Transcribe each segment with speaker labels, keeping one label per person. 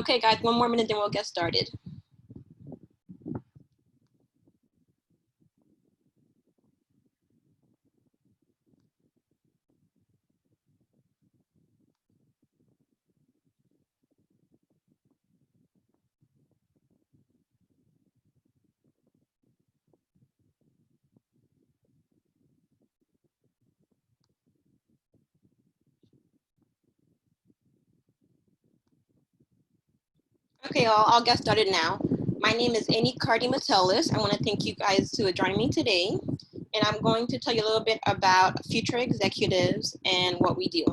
Speaker 1: Okay, guys, one more minute, then we'll get started. Okay, I'll get started now. My name is Annie Cardi-Matellis. I want to thank you guys for joining me today. And I'm going to tell you a little bit about future executives and what we do.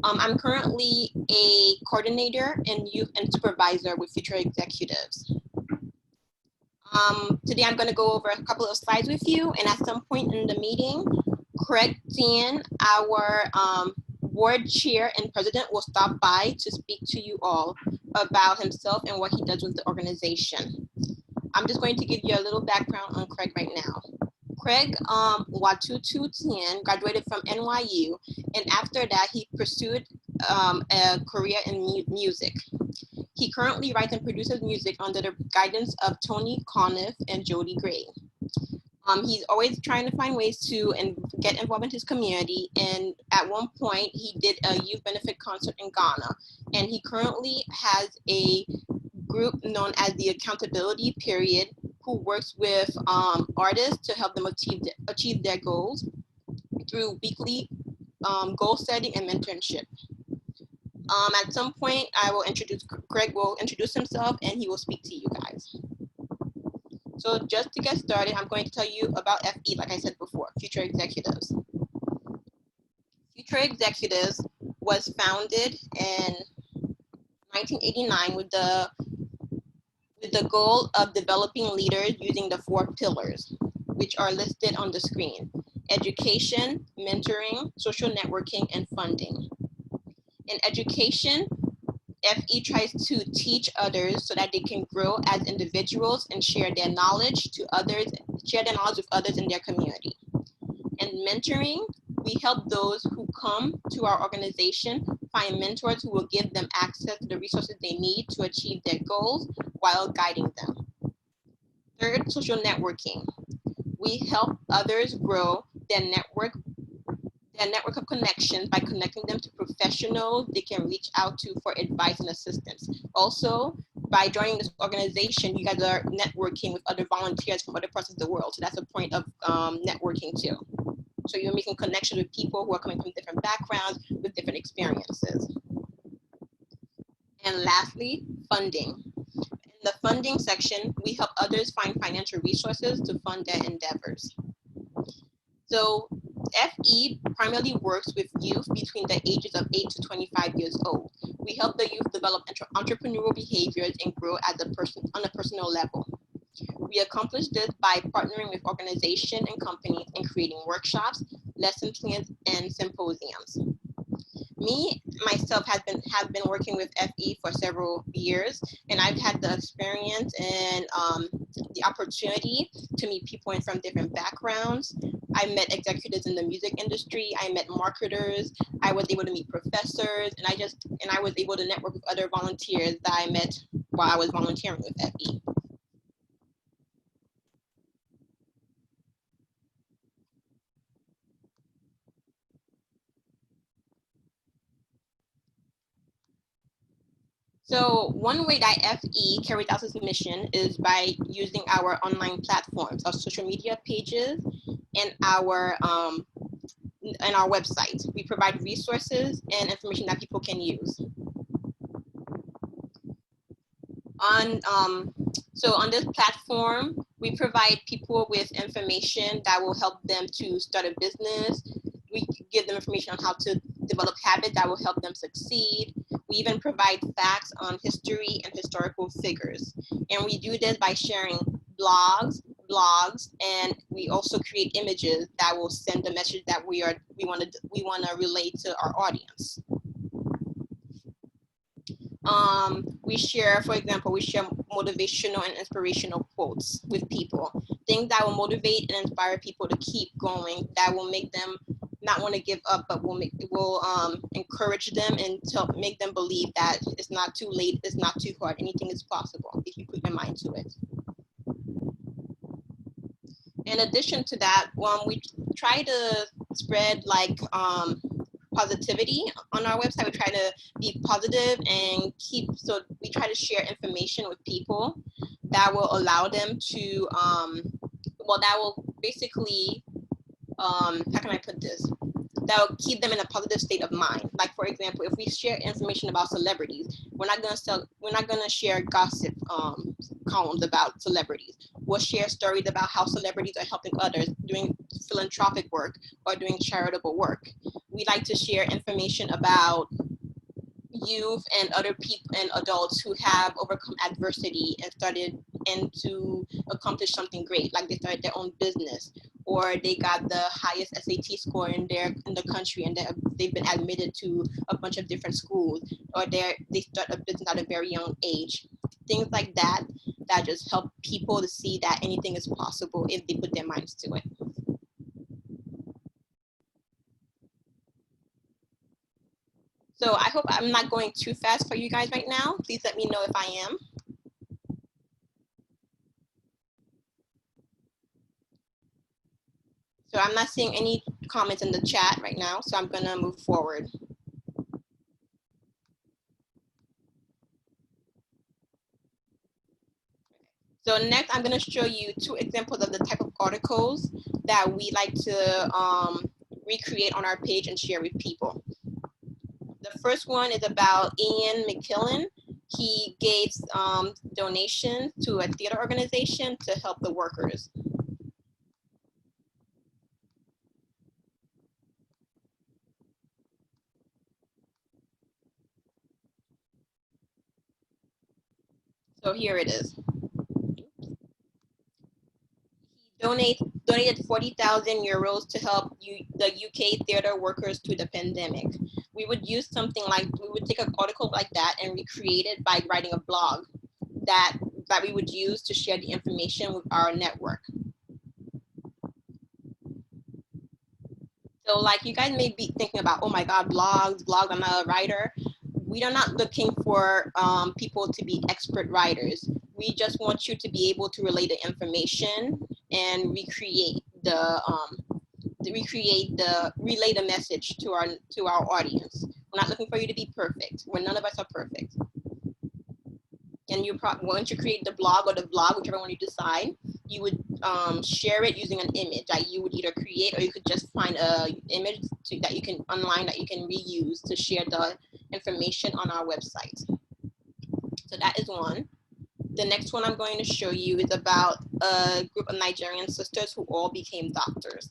Speaker 1: I'm currently a coordinator and youth and supervisor with future executives. Today I'm going to go over a couple of slides with you, and at some point in the meeting, Craig Dean, our board chair and president, will stop by to speak to you all about himself and what he does with the organization. I'm just going to give you a little background on Craig right now. Craig Watutu Tien graduated from NYU, and after that he pursued a career in music. He currently writes and produces music under the guidance of Tony Conniff and Jody Gray. He's always trying to find ways to get involved in his community, and at one point he did a youth benefit concert in Ghana, and he currently has a group known as the Accountability Period, who works with artists to help them achieve their goals through weekly goal setting and mentorship. At some point, Craig will introduce himself and he will speak to you guys. So just to get started, I'm going to tell you about FE, like I said before, Future Executives. Future Executives was founded in 1989 with the goal of developing leaders using the 4 pillars, which are listed on the screen: education, mentoring, social networking, and funding. In education, FE tries to teach others so that they can grow as individuals and share their knowledge with others in their community. In mentoring, we help those who come to our organization find mentors who will give them access to the resources they need to achieve their goals while guiding them. Third, social networking. We help others grow their network of connections by connecting them to professionals they can reach out to for advice and assistance. Also, by joining this organization, you guys are networking with other volunteers from other parts of the world. So that's a point of networking too. So you're making connections with people who are coming from different backgrounds with different experiences. And lastly, funding. In the funding section, we help others find financial resources to fund their endeavors. So FE primarily works with youth between the ages of 8 to 25 years old. We help the youth develop entrepreneurial behaviors and grow as on a personal level. We accomplish this by partnering with organizations and companies and creating workshops, lesson plans, and symposiums. Myself have been working with FE for several years, and I've had the experience and the opportunity to meet people from different backgrounds. I met executives in the music industry. I met marketers. I was able to meet professors, and I was able to network with other volunteers that I met while I was volunteering with FE. So one way that FE carries out its mission is by using our online platforms, our social media pages, and our website. We provide resources and information that people can use. So on this platform, we provide people with information that will help them to start a business. We give them information on how to develop habits that will help them succeed. We even provide facts on history and historical figures. And we do this by sharing blogs, and we also create images that will send the message that we want to relate to our audience. We share, for example, motivational and inspirational quotes with people, things that will motivate and inspire people to keep going, that will make them not want to give up, but will encourage them and make them believe that it's not too late, it's not too hard, anything is possible if you put your mind to it. In addition to that, we try to spread like positivity on our website. We try to be positive and so we try to share information with people that will allow them to, that will basically, how can I put this? That will keep them in a positive state of mind. Like, for example, if we share information about celebrities, we're not gonna share gossip columns about celebrities. We'll share stories about how celebrities are helping others doing philanthropic work or doing charitable work. We like to share information about youth and other people and adults who have overcome adversity and to accomplish something great, like they started their own business, or they got the highest SAT score in the country, and they've been admitted to a bunch of different schools, or they start a business at a very young age. Things like that just help people to see that anything is possible if they put their minds to it. So I hope I'm not going too fast for you guys right now. Please let me know if I am. So I'm not seeing any comments in the chat right now, so I'm gonna move forward. So next, I'm gonna show you 2 examples of the type of articles that we like to recreate on our page and share with people. The first one is about Ian McKillen. He gave donations to a theater organization to help the workers. So here it is. He donated 40,000 euros to help the UK theater workers through the pandemic. We would use something like, we would take an article like that and recreate it by writing a blog that we would use to share the information with our network. So like, you guys may be thinking about, oh my God, blogs, I'm not a writer. We are not looking for people to be expert writers. We just want you to be able to relay the information and relay the message to our audience. We're not looking for you to be perfect. None of us are perfect. And once you create the blog or the vlog, whichever one you decide, you would share it using an image that you would either create, or you could just find an image that you can online that you can reuse to share the information on our website. So that is one. The next one I'm going to show you is about a group of Nigerian sisters who all became doctors.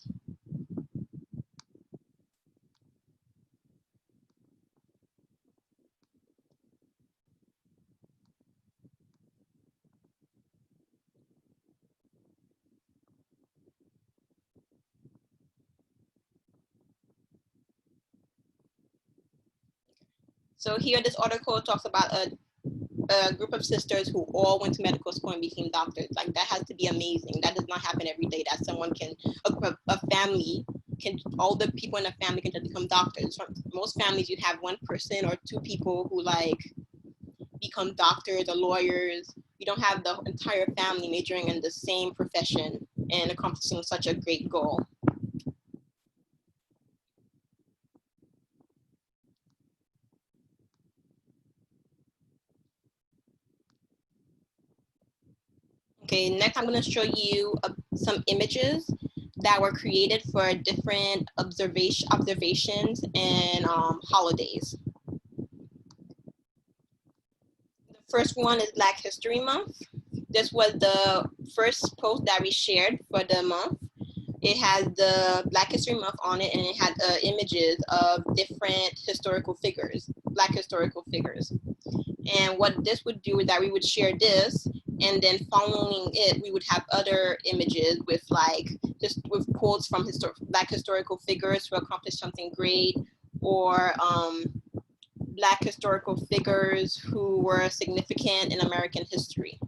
Speaker 1: So here, this article talks about a group of sisters who all went to medical school and became doctors. Like, that has to be amazing. That does not happen every day, that someone can, a family can, all the people in a family can just become doctors. Most families, you'd have 1 person or 2 people who like become doctors or lawyers. You don't have the entire family majoring in the same profession and accomplishing such a great goal. Okay, next I'm going to show you some images that were created for different observations and holidays. The first one is Black History Month. This was the first post that we shared for the month. It has the Black History Month on it, and it had images of different historical figures, Black historical figures. And what this would do is that we would share this, and then following it, we would have other images with with quotes from Black historical figures who accomplished something great, or Black historical figures who were significant in American history.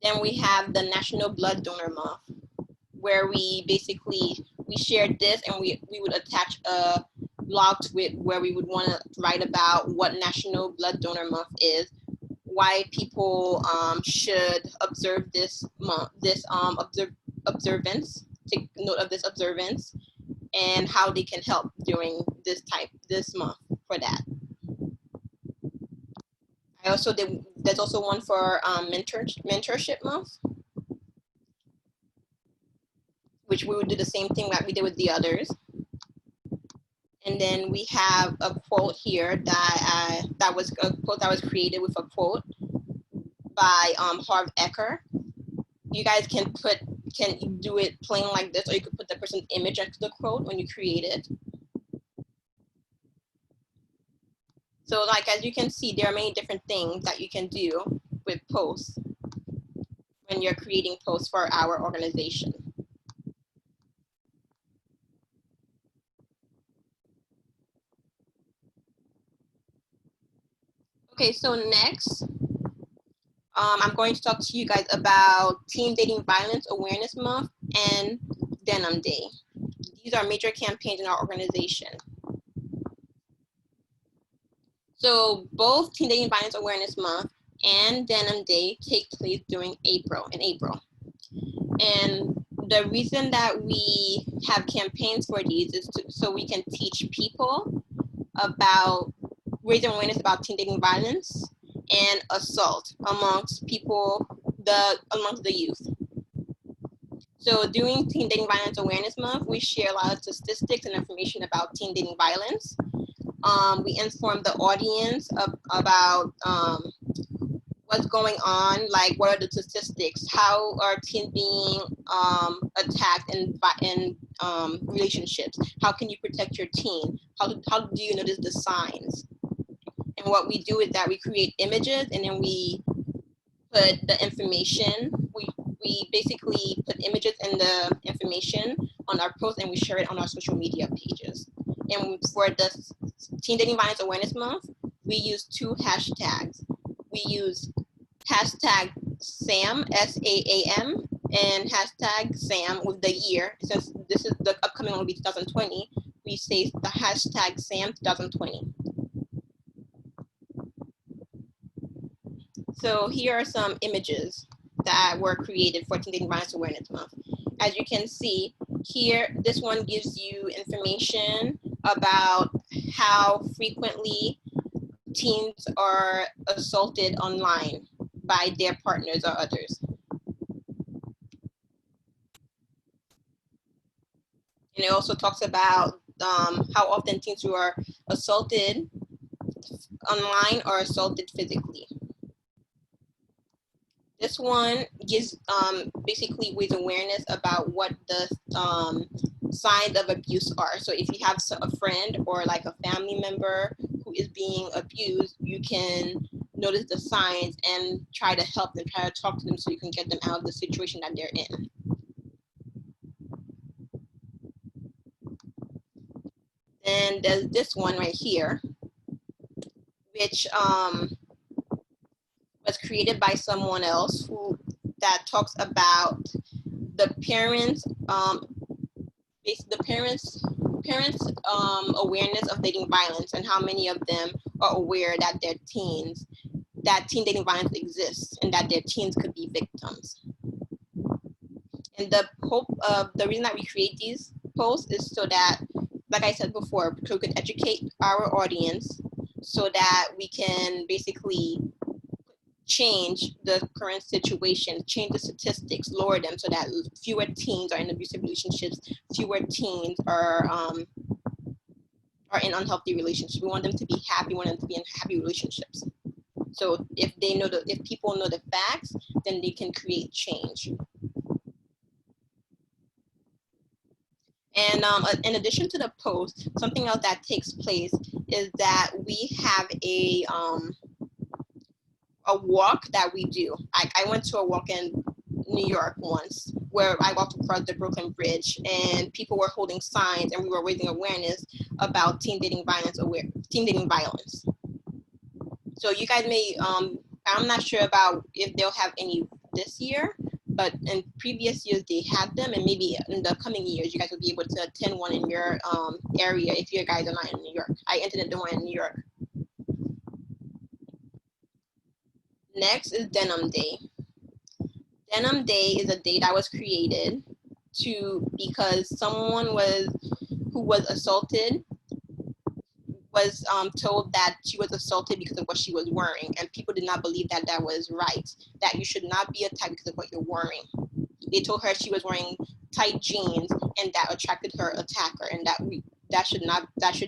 Speaker 1: And we have the National Blood Donor Month, where we basically, we shared this and we would attach a blog to it where we would want to write about what National Blood Donor Month is, why people should observe this month, observance, take note of this observance, and how they can help during this month for that. I also did, there's also one for mentorship month, which we would do the same thing that we did with the others. And then we have a quote here that was a quote that was created with a quote by Harv Eker. You guys can do it plain like this, or you could put the person's image next to the quote when you create it. So like, as you can see, there are many different things that you can do with posts when you're creating posts for our organization. Okay, so next, I'm going to talk to you guys about Teen Dating Violence Awareness Month and Denim Day. These are major campaigns in our organization. So both Teen Dating Violence Awareness Month and Denim Day take place during April. And the reason that we have campaigns for these is so we can teach people about raising awareness about teen dating violence and assault amongst the youth. So during Teen Dating Violence Awareness Month, we share a lot of statistics and information about teen dating violence. We inform the audience about what's going on, like what are the statistics, how are teens being attacked in relationships, how can you protect your teen, how do you notice the signs. And what we do is that we create images and then we put the information, we basically put images and the information on our post and we share it on our social media pages. And for the Teen Dating Violence Awareness Month, we use 2 hashtags. We use hashtag SAM, SAAM, and hashtag SAM with the year. Since this is the upcoming one will be 2020, we say the hashtag SAM 2020. So here are some images that were created for Teen Dating Violence Awareness Month. As you can see here, this one gives you information about how frequently teens are assaulted online by their partners or others. And it also talks about how often teens who are assaulted online are assaulted physically. This one gives basically with awareness about what the signs of abuse are. So if you have a friend or like a family member who is being abused, you can notice the signs and try to help them, try to talk to them so you can get them out of the situation that they're in. And there's this one right here, which was created by someone else that talks about the parents' awareness of dating violence and how many of them are aware that their teens, that teen dating violence exists and that their teens could be victims. And the hope of the reason that we create these posts is so that, like I said before, so we can educate our audience so that we can basically change the current situation, change the statistics, lower them so that fewer teens are in abusive relationships, fewer teens are in unhealthy relationships. We want them to be happy, we want them to be in happy relationships. So if people know the facts, then they can create change. And in addition to the post, something else that takes place is that we have a walk that we do. I went to a walk in New York once where I walked across the Brooklyn Bridge and people were holding signs and we were raising awareness about teen dating violence. So you guys may, I'm not sure about if they'll have any this year, but in previous years they had them, and maybe in the coming years you guys will be able to attend one in your area if you guys are not in New York. I attended the one in New York. Next is Denim Day. Denim Day is a day that was created because someone who was assaulted was told that she was assaulted because of what she was wearing, and people did not believe that that was right, that you should not be attacked because of what you're wearing. They told her she was wearing tight jeans and that attracted her attacker, and that should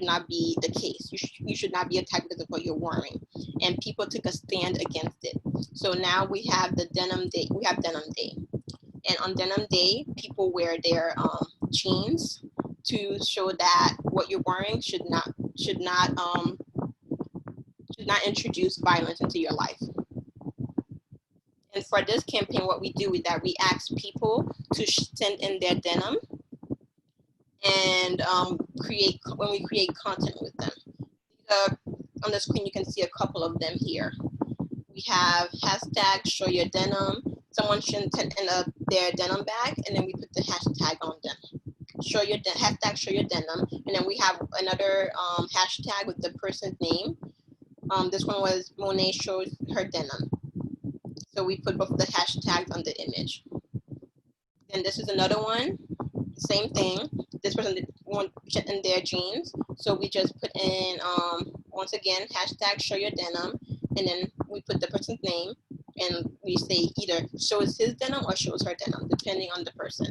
Speaker 1: not be the case. You should not be attacked because of what you're wearing, and people took a stand against it. So now we have the Denim Day. We have Denim Day, and on Denim Day, people wear their jeans to show that what you're wearing should not introduce violence into your life. And for this campaign, what we do is that we ask people to send in their denim, and when we create content with them. On the screen, you can see a couple of them here. We have hashtag show your denim. Someone should send in their denim bag, and then we put the hashtag on them. Hashtag show your denim, and then we have another hashtag with the person's name. This one was Monet shows her denim. So we put both of the hashtags on the image. And this is another one, same thing. This person sent in their jeans. So we just put in, once again, hashtag show your denim, and then we put the person's name, and we say either shows his denim or shows her denim, depending on the person.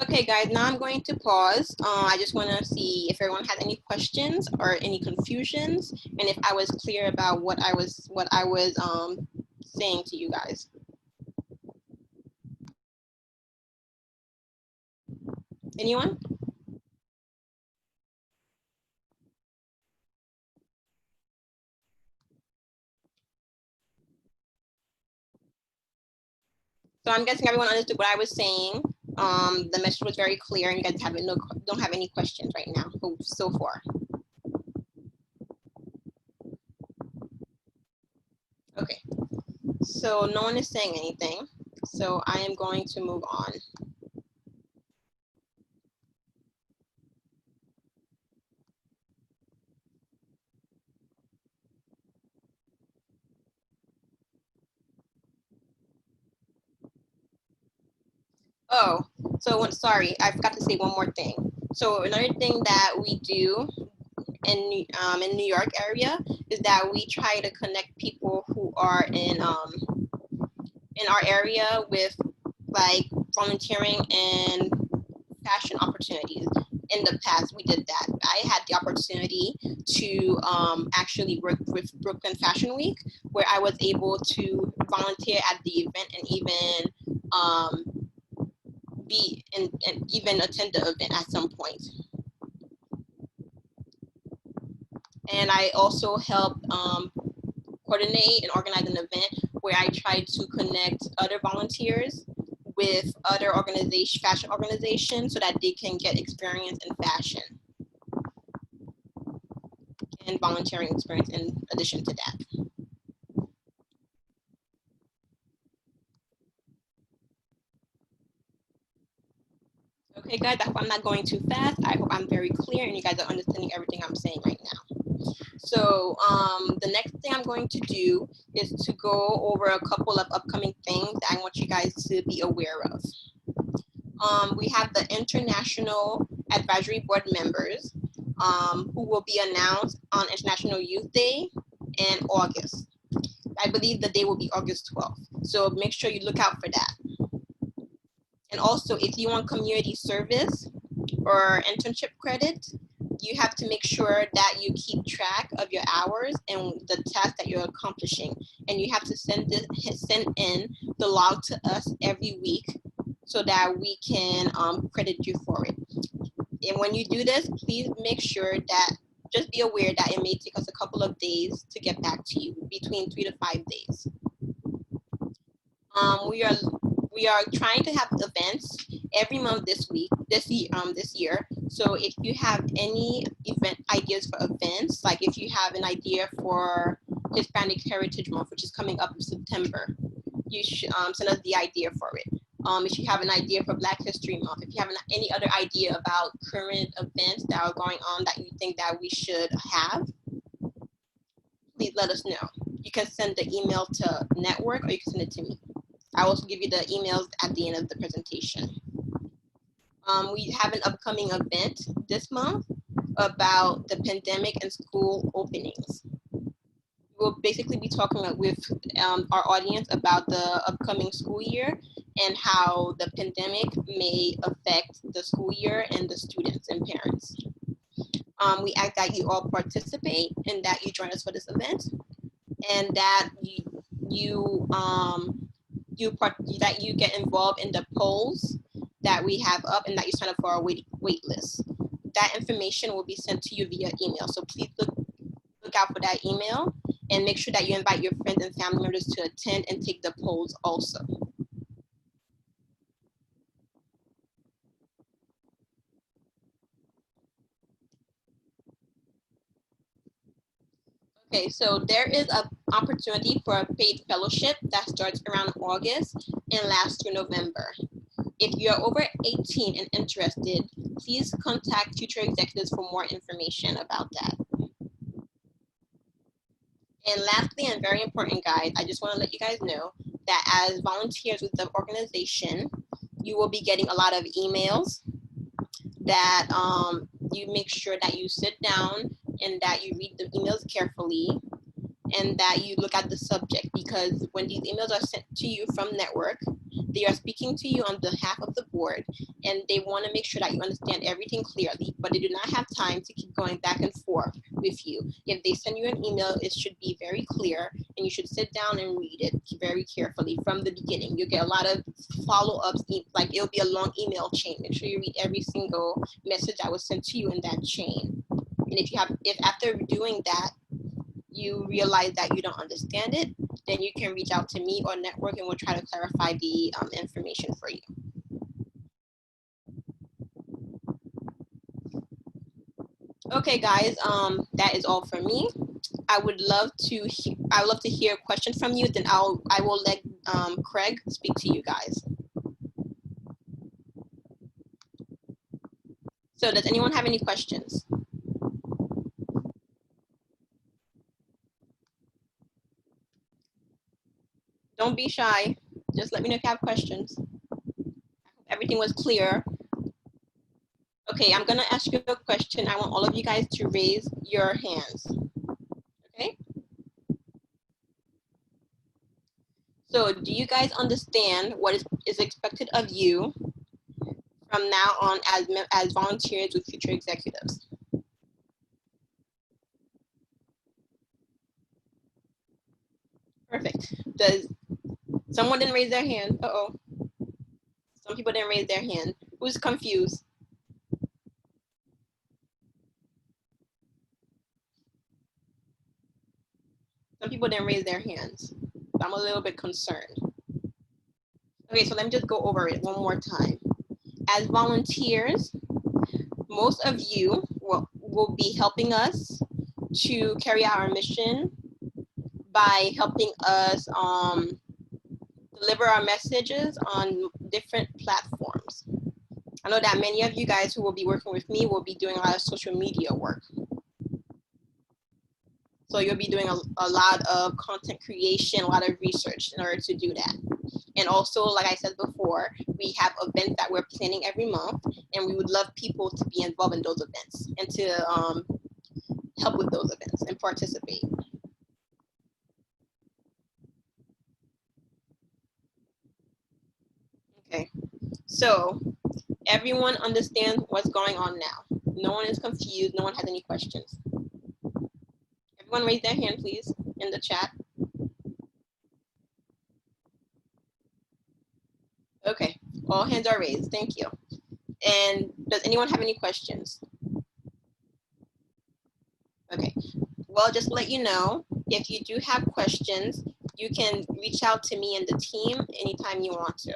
Speaker 1: Okay, guys, now I'm going to pause. I just want to see if everyone had any questions or any confusions, and if I was clear about what I was saying to you guys. Anyone? So I'm guessing everyone understood what I was saying. The message was very clear, and you guys don't have any questions right now so far. Okay, so no one is saying anything, so I am going to move on. Oh, so sorry, I forgot to say one more thing. So another thing that we do in New York area is that we try to connect people who are in our area with like volunteering and fashion opportunities. In the past, we did that. I had the opportunity to actually work with Brooklyn Fashion Week, where I was able to volunteer at the event and even and even attend the event at some point. And I also helped coordinate and organize an event where I tried to connect other volunteers with other fashion organizations, so that they can get experience in fashion and volunteering experience in addition to that. Okay, guys, I hope I'm not going too fast. I hope I'm very clear and you guys are understanding everything I'm saying right now. So the next thing I'm going to do is to go over a couple of upcoming things that I want you guys to be aware of. We have the International Advisory Board members who will be announced on International Youth Day in August. I believe the day will be August 12th. So make sure you look out for that. And also, if you want community service or internship credit, you have to make sure that you keep track of your hours and the tasks that you're accomplishing. And you have to send in the log to us every week so that we can credit you for it. And when you do this, please make sure that, just be aware that it may take us a couple of days to get back to you, between 3 to 5 days. We are trying to have events every month this year. So if you have any event ideas for events, like if you have an idea for Hispanic Heritage Month, which is coming up in September, you should send us the idea for it. If you have an idea for Black History Month, if you have any other idea about current events that are going on that you think that we should have, please let us know. You can send the email to network or you can send it to me. I will also give you the emails at the end of the presentation. We have an upcoming event this month about the pandemic and school openings. We'll basically be talking with our audience about the upcoming school year and how the pandemic may affect the school year and the students and parents. We ask that you all participate and that you join us for this event, and that that you get involved in the polls that we have up, and that you sign up for our wait list. That information will be sent to you via email. So please look out for that email and make sure that you invite your friends and family members to attend and take the polls also. Okay, so there is an opportunity for a paid fellowship that starts around August and lasts through November. If you're over 18 and interested, please contact future executives for more information about that. And lastly, and very important, guys, I just want to let you guys know that as volunteers with the organization, you will be getting a lot of emails that you make sure that you sit down and that you read the emails carefully and that you look at the subject, because when these emails are sent to you from network, they are speaking to you on behalf of the board, and they want to make sure that you understand everything clearly, but they do not have time to keep going back and forth with you. If they send you an email, it should be very clear, and you should sit down and read it very carefully from the beginning. You'll get a lot of follow-ups, like it'll be a long email chain. Make sure you read every single message that was sent to you in that chain. And if after doing that, you realize that you don't understand it, then you can reach out to me or network and we'll try to clarify the information for you. Okay, guys, that is all for me. I would love to hear questions from you. Then I will let Craig speak to you guys. So does anyone have any questions? Don't be shy. Just let me know if you have questions. Everything was clear. Okay, I'm gonna ask you a question. I want all of you guys to raise your hands. Okay? So do you guys understand what is expected of you from now on as volunteers with future executives? Perfect. Does someone didn't raise their hand? Uh-oh. Some people didn't raise their hand. Who's confused? Some people didn't raise their hands. I'm a little bit concerned. Okay, so let me just go over it one more time. As volunteers, most of you will be helping us to carry out our mission by helping us deliver our messages on different platforms. I know that many of you guys who will be working with me will be doing a lot of social media work. So you'll be doing a lot of content creation, a lot of research in order to do that. And also, like I said before, we have events that we're planning every month, and we would love people to be involved in those events and to help with those events and participate. Okay, so everyone understands what's going on now. No one is confused, no one has any questions. Everyone raise their hand, please, in the chat. Okay, all hands are raised, thank you. And does anyone have any questions? Okay, well, just to let you know, if you do have questions, you can reach out to me and the team anytime you want to.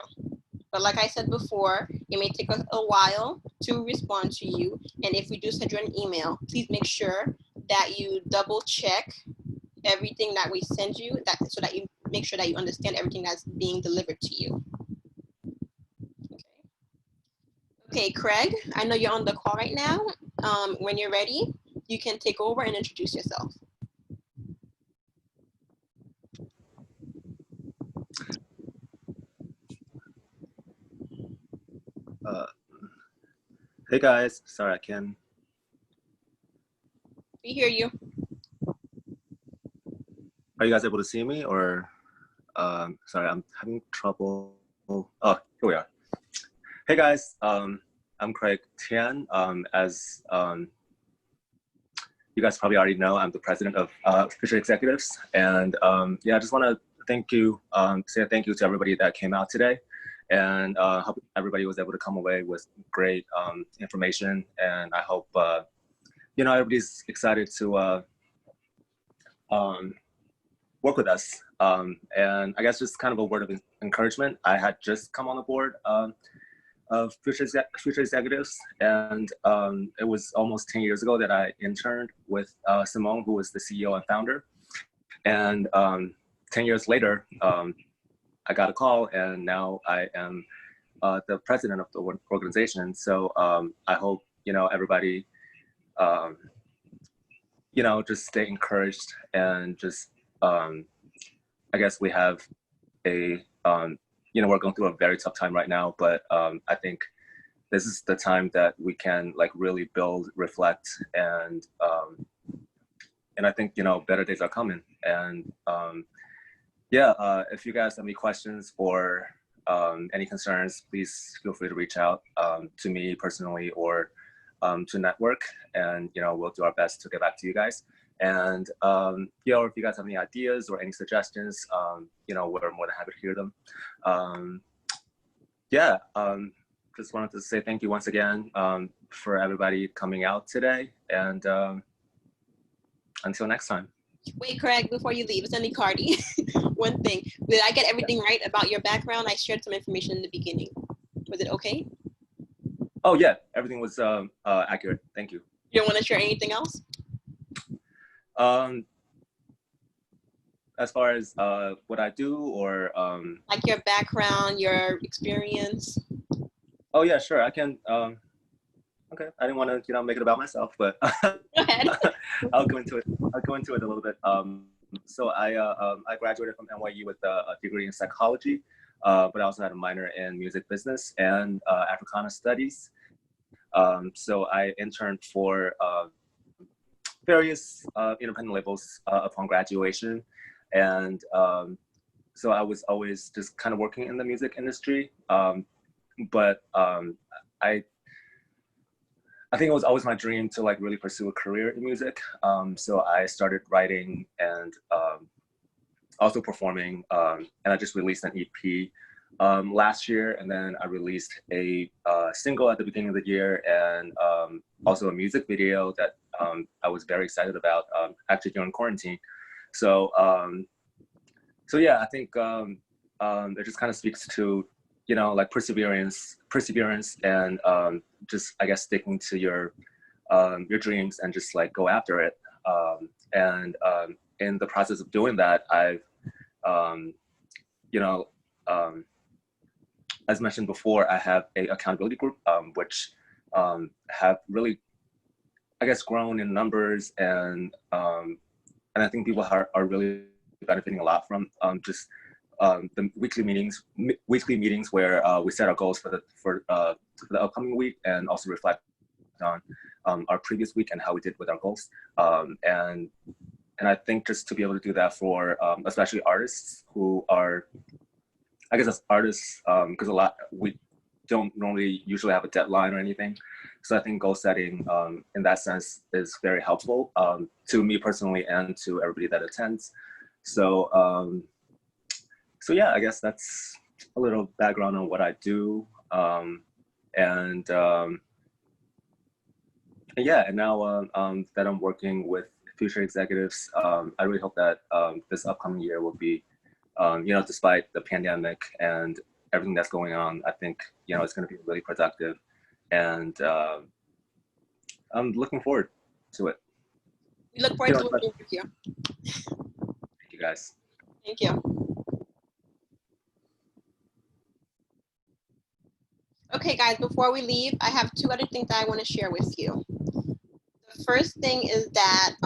Speaker 1: But like I said before, it may take us a while to respond to you. And if we do send you an email, please make sure that you double check everything that we send you, so that you make sure that you understand everything that's being delivered to you. Okay, Craig, I know you're on the call right now. When you're ready, you can take over and introduce yourself.
Speaker 2: Hey guys, sorry I can.
Speaker 1: We hear you.
Speaker 2: Are you guys able to see me, or sorry, I'm having trouble. Oh, here we are. Hey guys, I'm Craig Tian. As you guys probably already know, I'm the president of Fisher Executives, and yeah, I just want to thank you, say thank you to everybody that came out today, and hope everybody was able to come away with great information, and I hope you know, everybody's excited to work with us. And I guess just kind of a word of encouragement. I had just come on the board of Future Executives, and it was almost 10 years ago that I interned with Simone, who was the CEO and founder. And 10 years later, I got a call, and now I am the president of the organization. So I hope, you know, everybody, you know, just stay encouraged, and just, I guess we have a, you know, we're going through a very tough time right now, but I think this is the time that we can like really build, reflect, and I think, you know, better days are coming. And yeah, if you guys have any questions or any concerns, please feel free to reach out to me personally, or to network, and you know, we'll do our best to get back to you guys. And you know, if you guys have any ideas or any suggestions, you know, we're more than happy to hear them. Yeah, just wanted to say thank you once again for everybody coming out today, and until next time.
Speaker 1: Wait, Craig, before you leave, it's only Cardi. One thing, did I get everything right about your background? I shared some information in the beginning. Was it okay?
Speaker 2: Oh yeah, everything was accurate. Thank you.
Speaker 1: You don't want to share anything else?
Speaker 2: As far as what I do, or
Speaker 1: like your background, your experience.
Speaker 2: Oh yeah, sure. I can. Okay, I didn't want to, you know, make it about myself, but
Speaker 1: Go ahead.
Speaker 2: I'll go into it. I'll go into it a little bit. So I graduated from NYU with a degree in psychology, but I also had a minor in music business and Africana studies. So I interned for various independent labels upon graduation, and so I was always just kind of working in the music industry. But I think it was always my dream to like really pursue a career in music. So I started writing and also performing, and I just released an EP last year, and then I released a single at the beginning of the year, and also a music video that I was very excited about, actually during quarantine. So so yeah, I think it just kind of speaks to, you know, like perseverance, and just, I guess, sticking to your dreams and just like go after it. And in the process of doing that, I've, you know, as mentioned before, I have a accountability group, which have really, I guess, grown in numbers, and I think people are really benefiting a lot from just the weekly meetings where we set our goals for the upcoming week, and also reflect on our previous week and how we did with our goals. And I think just to be able to do that for especially artists who are, I guess, as artists, because we don't normally usually have a deadline or anything. So I think goal setting in that sense is very helpful to me personally and to everybody that attends. So so yeah, I guess that's a little background on what I do. And yeah, and now that I'm working with Future Executives, I really hope that this upcoming year will be, you know, despite the pandemic and everything that's going on, I think, you know, it's going to be really productive. and I'm looking forward to it.
Speaker 1: We look forward to
Speaker 2: Thank
Speaker 1: working with you.
Speaker 2: you guys.
Speaker 1: Thank you. Okay, guys, before we leave, I have two other things that I want to share with you. The first thing is that,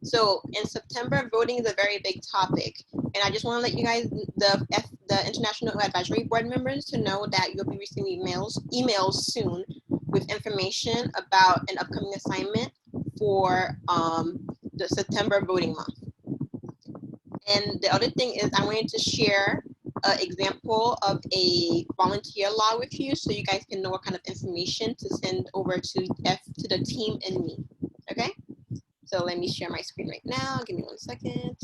Speaker 1: so in September, voting is a very big topic. And I just want to let you guys, the International Advisory Board members, to know that you'll be receiving emails soon with information about an upcoming assignment for the September voting month. And the other thing is I wanted to share an example of a volunteer log with you so you guys can know what kind of information to send over to the team and me. Okay? So let me share my screen right now. Give me 1 second.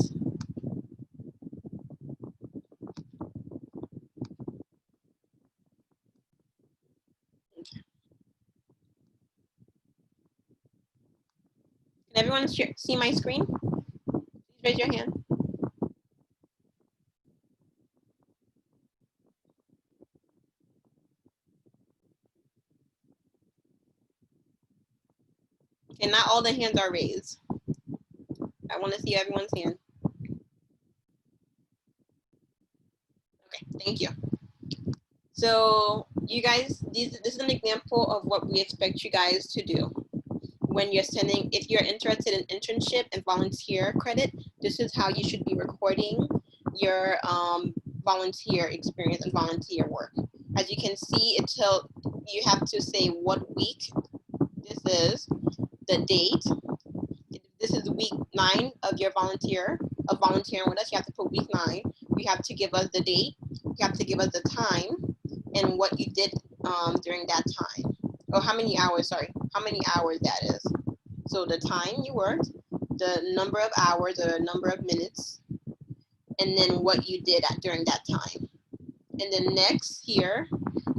Speaker 1: Can everyone see my screen? Please raise your hand. Okay, not all the hands are raised. I want to see everyone's hand. Okay, thank you. So you guys, this is an example of what we expect you guys to do when you're sending, if you're interested in internship and volunteer credit, this is how you should be recording your volunteer experience and volunteer work. As you can see, you have to say what week this is, the date. This is week 9 of your volunteering with us. You have to put week 9. You have to give us the date. You have to give us the time and what you did during that time. Or how many hours, sorry, how many hours that is. So the time you worked, the number of hours or number of minutes, and then what you did during that time. And then next here,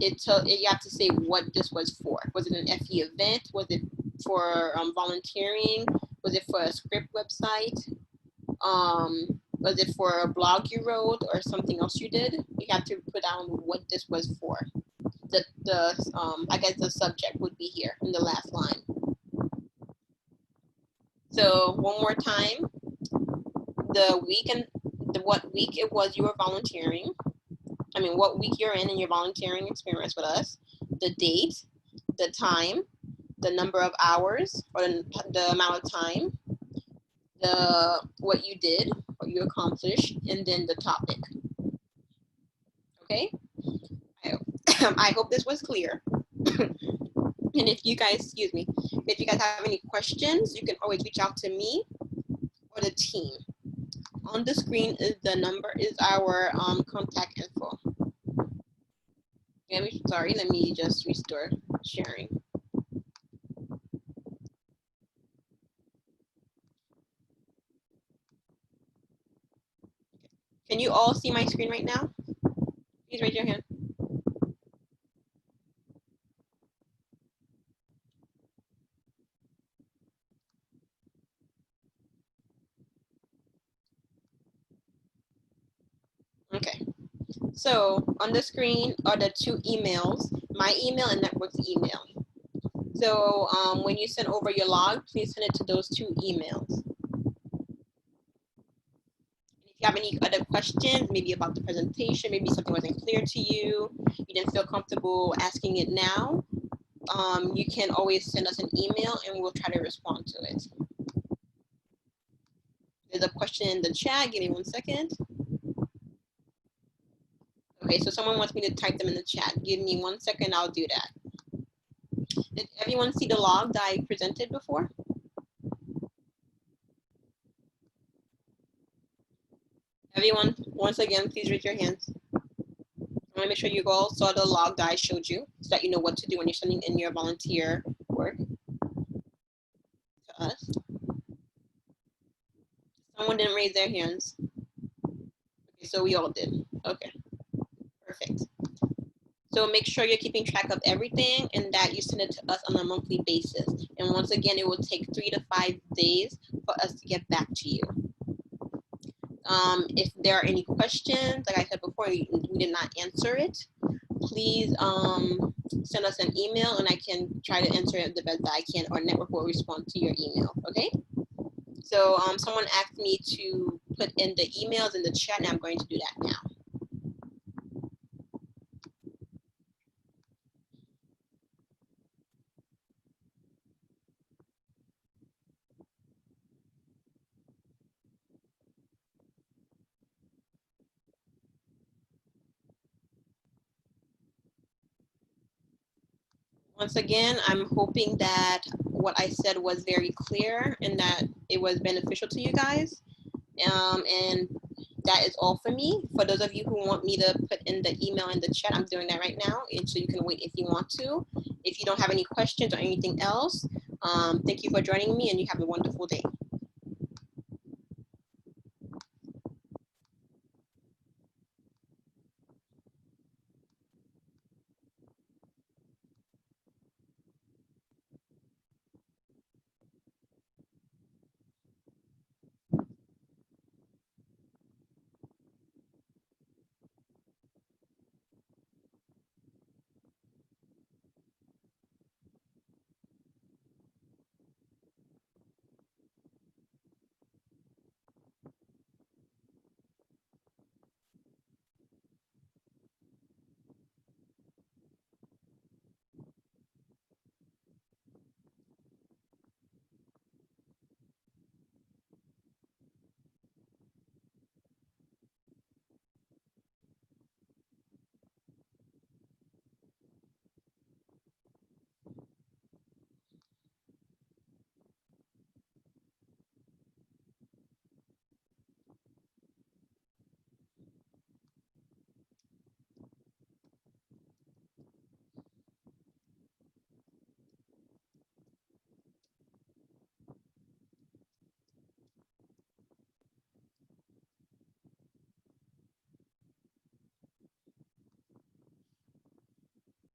Speaker 1: you have to say what this was for. Was it an FE event? Was it for volunteering? Was it for a script website? Was it for a blog you wrote or something else you did? You have to put down what this was for. I guess the subject would be here in the last line. So one more time, the week and what week it was you were volunteering. I mean, what week you're in your volunteering experience with us, the date, the time, the number of hours or the amount of time, what you did, what you accomplished, and then the topic. Okay? I hope this was clear. And if you guys, if you guys have any questions, you can always reach out to me or the team. On the screen is our contact info. Sorry, let me just restore sharing. Can you all see my screen right now? Please raise your hand. Okay. So on the screen are the two emails, my email and network's email. So when you send over your log, please send it to those two emails. If you have any other questions, maybe about the presentation, maybe something wasn't clear to you, you didn't feel comfortable asking it now, you can always send us an email and we'll try to respond to it. There's a question in the chat, give me 1 second. Okay, so someone wants me to type them in the chat. Give me 1 second, I'll do that. Did everyone see the log that I presented before? Everyone, once again, please raise your hands. I want to make sure you all saw the log that I showed you so that you know what to do when you're sending in your volunteer work to us. Someone didn't raise their hands. Okay, so we all did. Okay, perfect. So make sure you're keeping track of everything and that you send it to us on a monthly basis. And once again, it will take 3 to 5 days for us to get back to you. If there are any questions, like I said before, we did not answer it, please send us an email and I can try to answer it the best that I can, or network will respond to your email, okay? So someone asked me to put in the emails in the chat, and I'm going to do that now. Once again, I'm hoping that what I said was very clear and that it was beneficial to you guys. And that is all for me. For those of you who want me to put in the email in the chat, I'm doing that right now. And so you can wait if you want to. If you don't have any questions or anything else, thank you for joining me and you have a wonderful day.